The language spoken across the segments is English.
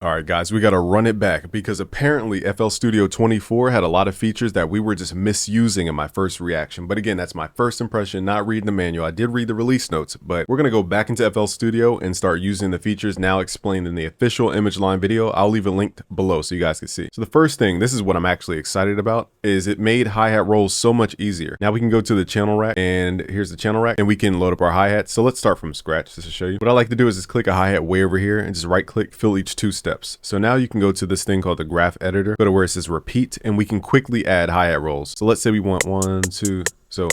All right, guys, we got to run it back because apparently FL Studio 24 had a lot of features that we were just misusing in my first reaction. But again, that's my first impression, not reading the manual. I did read the release notes, but we're going to go back into FL Studio and start using the features now explained in the official image line video. I'll leave it linked below so you guys can see. So the first thing, this is what I'm actually excited about, is it made hi-hat rolls so much easier. Now we can go to the channel rack, and here's the channel rack, and we can load up our hi-hats. So let's start from scratch just to show you. What I like to do is just click a hi-hat way over here and just right click, fill each 2 steps. So now you can go to this thing called the graph editor, go to where it says repeat, and we can quickly add hi-hat rolls. So let's say we want 1, 2, so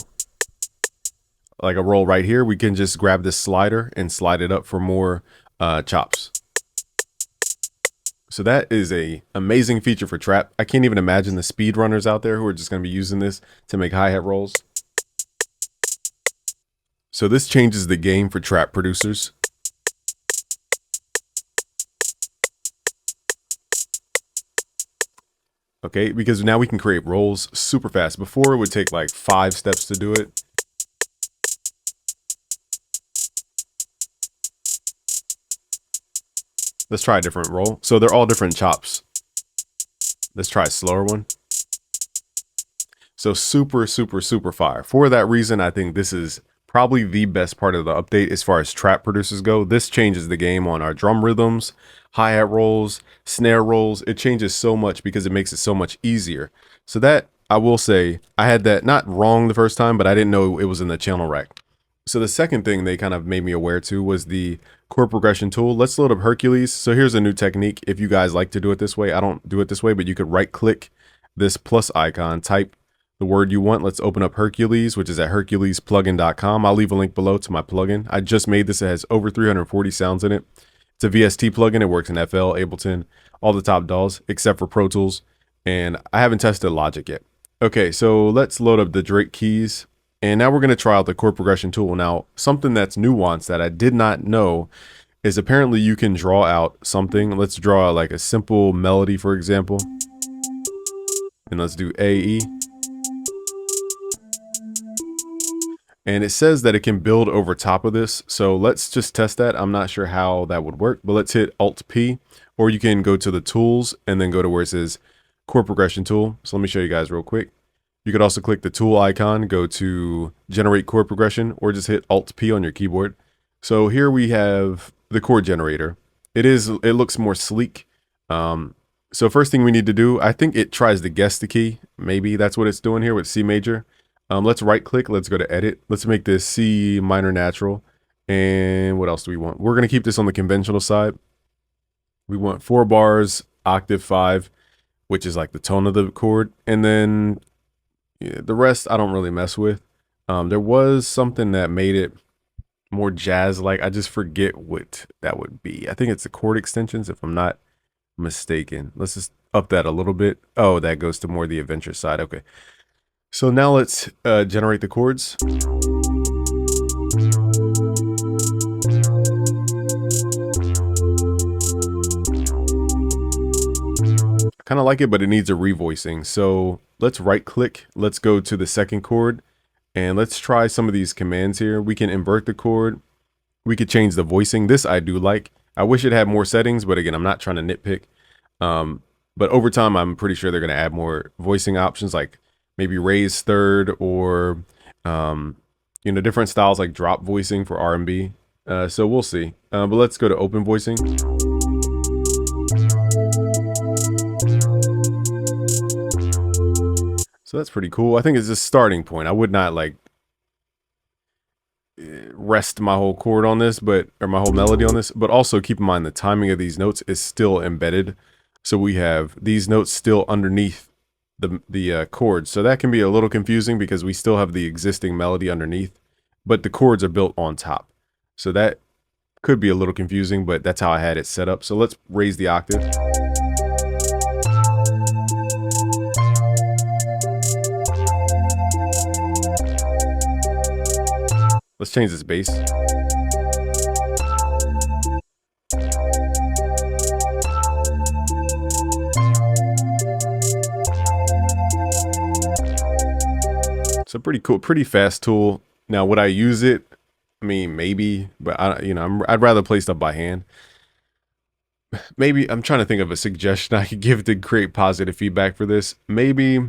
like a roll right here, we can just grab this slider and slide it up for more chops. So that is a amazing feature for trap. I can't even imagine the speedrunners out there who are just going to be using this to make hi-hat rolls. So this changes the game for trap producers. Okay, because now we can create rolls super fast. Before it would take like 5 steps to do it. Let's try a different roll. So they're all different chops. Let's try a slower one. So super fire. For that reason, I think this is probably the best part of the update as far as trap producers go. This changes the game on our drum rhythms, hi-hat rolls, snare rolls. It changes so much because it makes it so much easier. So that, I will say, I had that not wrong the first time, but I didn't know it was in the channel rack. So the second thing they kind of made me aware to was the chord progression tool. Let's load up Hercules. So here's a new technique. If you guys like to do it this way, I don't do it this way, but you could right click this plus icon, type the word you want. Let's open up Hercules, which is at herculesplugin.com. I'll leave a link below to my plugin. I just made this. It has over 340 sounds in it. It's a VST plugin. It works in FL, Ableton, all the top DAWs except for Pro Tools. And I haven't tested Logic yet. Okay, so let's load up the Drake keys. And now we're going to try out the chord progression tool. Now, something that's nuanced that I did not know is apparently you can draw out something. Let's draw like a simple melody, for example. And let's do AE. And it says that it can build over top of this. So let's just test that. I'm not sure how that would work, but let's hit Alt P, or you can go to the tools and then go to where it says chord progression tool. So let me show you guys real quick. You could also click the tool icon, go to generate chord progression, or just hit Alt P on your keyboard. So here we have the chord generator. It looks more sleek. So first thing we need to do, I think it tries to guess the key. Maybe that's what it's doing here with C major. Let's right click, let's go to edit. Let's make this C minor natural. And what else do we want? We're gonna keep this on the conventional side. We want 4 bars, octave 5, which is like the tone of the chord. And then the rest I don't really mess with. There was something that made it more jazz-like. I just forget what that would be. I think it's the chord extensions, if I'm not mistaken. Let's just up that a little bit. Oh, that goes to more the adventure side. Okay. So now let's generate the chords. I kind of like it, but it needs a revoicing. So let's right click. Let's go to the second chord and let's try some of these commands here. We can invert the chord. We could change the voicing. This I do like. I wish it had more settings, but again, I'm not trying to nitpick. But over time, I'm pretty sure they're going to add more voicing options, like maybe raise third, or different styles like drop voicing for R&B. So we'll see. But let's go to open voicing. So that's pretty cool. I think it's a starting point. I would not like rest my whole chord on this, or my whole melody on this, but also keep in mind the timing of these notes is still embedded. So we have these notes still underneath the chords. So that can be a little confusing because we still have the existing melody underneath, but the chords are built on top. So that could be a little confusing, but that's how I had it set up. So let's raise the octave. Let's change this bass. It's a pretty cool, pretty fast tool. Now, would I use it? I mean, maybe, but I'd rather play stuff by hand. maybe I'm trying to think of a suggestion I could give to create positive feedback for this. Maybe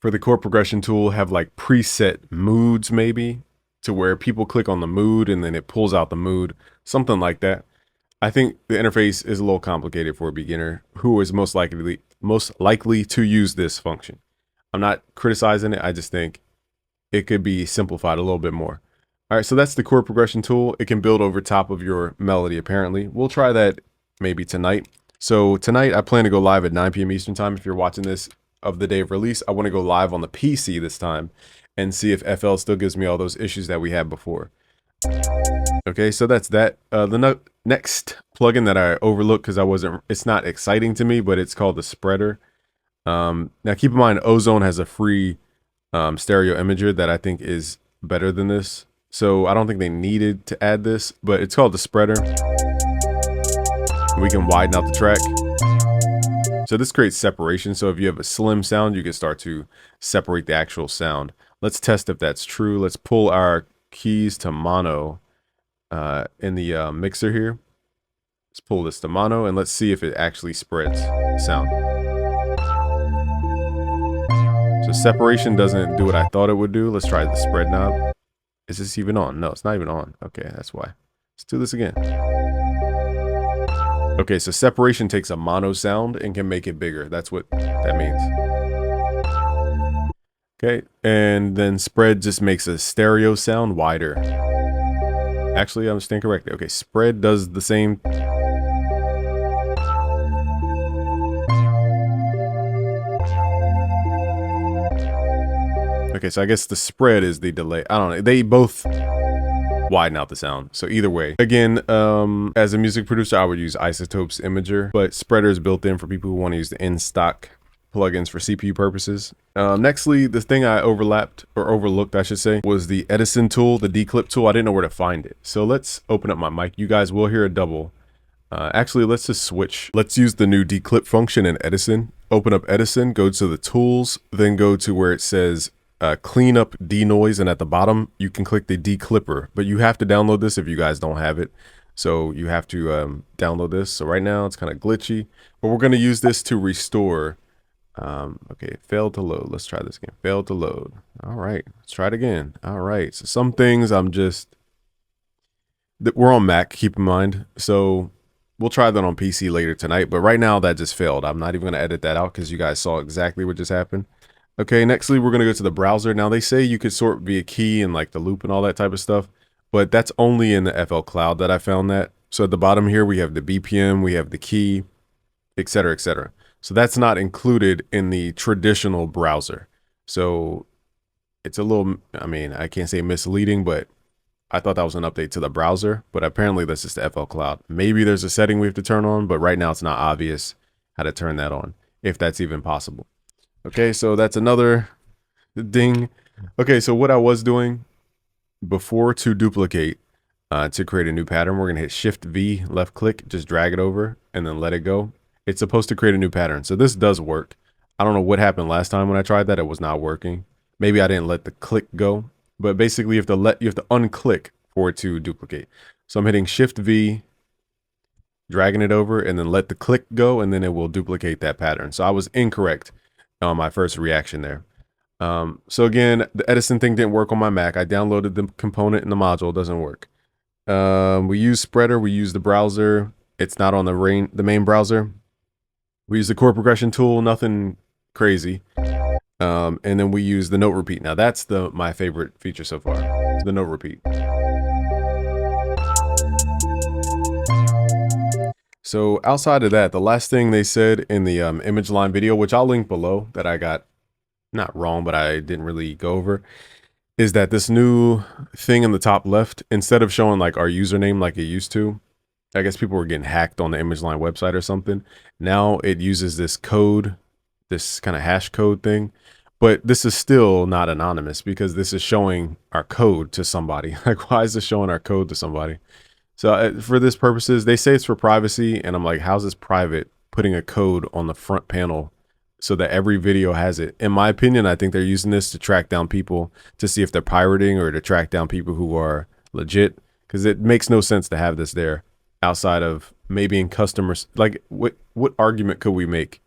for the chord progression tool, have like preset moods, maybe to where people click on the mood and then it pulls out the mood, something like that. I think the interface is a little complicated for a beginner who is most likely to use this function. I'm not criticizing it. I just think it could be simplified a little bit more. All right, so that's the chord progression tool. It can build over top of your melody, apparently. We'll try that maybe tonight. So tonight, I plan to go live at 9 p.m. Eastern time. If you're watching this of the day of release, I want to go live on the PC this time and see if FL still gives me all those issues that we had before. Okay, so that's that. The next plugin that I overlooked because it's not exciting to me, but it's called the Spreader. Now keep in mind, Ozone has a free stereo imager that I think is better than this. So I don't think they needed to add this, but it's called the Spreader. We can widen out the track. So this creates separation. So if you have a slim sound, you can start to separate the actual sound. Let's test if that's true. Let's pull our keys to mono in the mixer here. Let's pull this to mono and let's see if it actually spreads sound. So separation doesn't do what I thought it would do. Let's try the spread knob. Is this even on? No, it's not even on. Okay, that's why. Let's do this again. Okay, so separation takes a mono sound and can make it bigger. That's what that means. Okay, and then spread just makes a stereo sound wider. Actually, I'm staying corrected. Okay, spread does the same. Okay, so I guess the spread is the delay. I don't know. They both widen out the sound. So either way, again, as a music producer, I would use Isotope's Imager, but Spreader is built in for people who want to use the in-stock plugins for CPU purposes. Nextly, the thing I overlooked, I should say, was the Edison tool, the declip tool. I didn't know where to find it. So let's open up my mic. You guys will hear a double. Actually, let's just switch. Let's use the new declip function in Edison. Open up Edison, go to the tools, then go to where it says clean up denoise, and at the bottom you can click the declipper, but you have to download this if you guys don't have it. So you have to download this. So right now it's kind of glitchy, but we're going to use this to restore. Okay, failed to load. Let's try this again. Failed to load. All right, let's try it again. All right, so some things we're on Mac, keep in mind, so we'll try that on PC later tonight, but right now that just failed. I'm not even going to edit that out because you guys saw exactly what just happened. Okay, nextly, we're going to go to the browser. Now, they say you could sort via key and like the loop and all that type of stuff, but that's only in the FL Cloud that I found that. So at the bottom here, we have the BPM, we have the key, etc., etc. So that's not included in the traditional browser. So it's a little, I mean, I can't say misleading, but I thought that was an update to the browser, but apparently that's just the FL Cloud. Maybe there's a setting we have to turn on, but right now it's not obvious how to turn that on, if that's even possible. Okay, so that's another ding. Okay, so what I was doing before to duplicate, to create a new pattern, we're gonna hit Shift V, left click, just drag it over and then let it go. It's supposed to create a new pattern. So this does work. I don't know what happened last time when I tried that. It was not working. Maybe I didn't let the click go, but basically you have to unclick for it to duplicate. So I'm hitting Shift V, dragging it over and then let the click go, and then it will duplicate that pattern. So I was incorrect on my first reaction there. So again, the Edison thing didn't work on my Mac. I downloaded the component and the module. It doesn't work. We use Spreader. We use the browser. It's not on the main browser. We use the chord progression tool. Nothing crazy. And then we use the note repeat. Now that's my favorite feature so far. The note repeat. So outside of that, the last thing they said in the image line video, which I'll link below, that I got not wrong, but I didn't really go over, is that this new thing in the top left, instead of showing like our username like it used to, I guess people were getting hacked on the image line website or something. Now it uses this code, this kind of hash code thing, but this is still not anonymous because this is showing our code to somebody. Like, why is this showing our code to somebody? So for this purposes, they say it's for privacy, and I'm like, how's this private, putting a code on the front panel so that every video has it? In my opinion, I think they're using this to track down people, to see if they're pirating, or to track down people who are legit, because it makes no sense to have this there outside of maybe in customers, like what argument could we make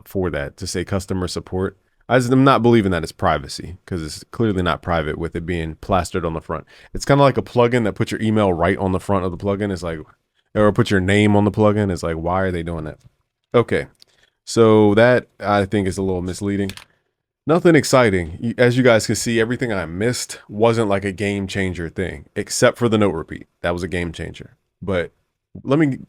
for that to say customer support? I'm not believing that it's privacy because it's clearly not private with it being plastered on the front. It's kind of like a plugin that puts your email right on the front of the plugin. It's like, or put your name on the plugin. It's like, why are they doing that? Okay, so that I think is a little misleading. Nothing exciting. As you guys can see, everything I missed wasn't like a game changer thing, except for the note repeat. That was a game changer. But let me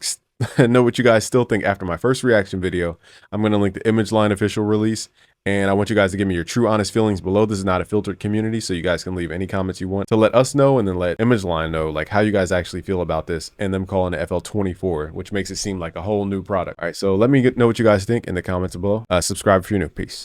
know what you guys still think after my first reaction video. I'm going to link the ImageLine official release, and I want you guys to give me your true honest feelings below. This is not a filtered community, so you guys can leave any comments you want to let us know, and then let ImageLine know like how you guys actually feel about this, and them calling it FL24, which makes it seem like a whole new product. All right, so let me know what you guys think in the comments below. Subscribe if you're new. Peace.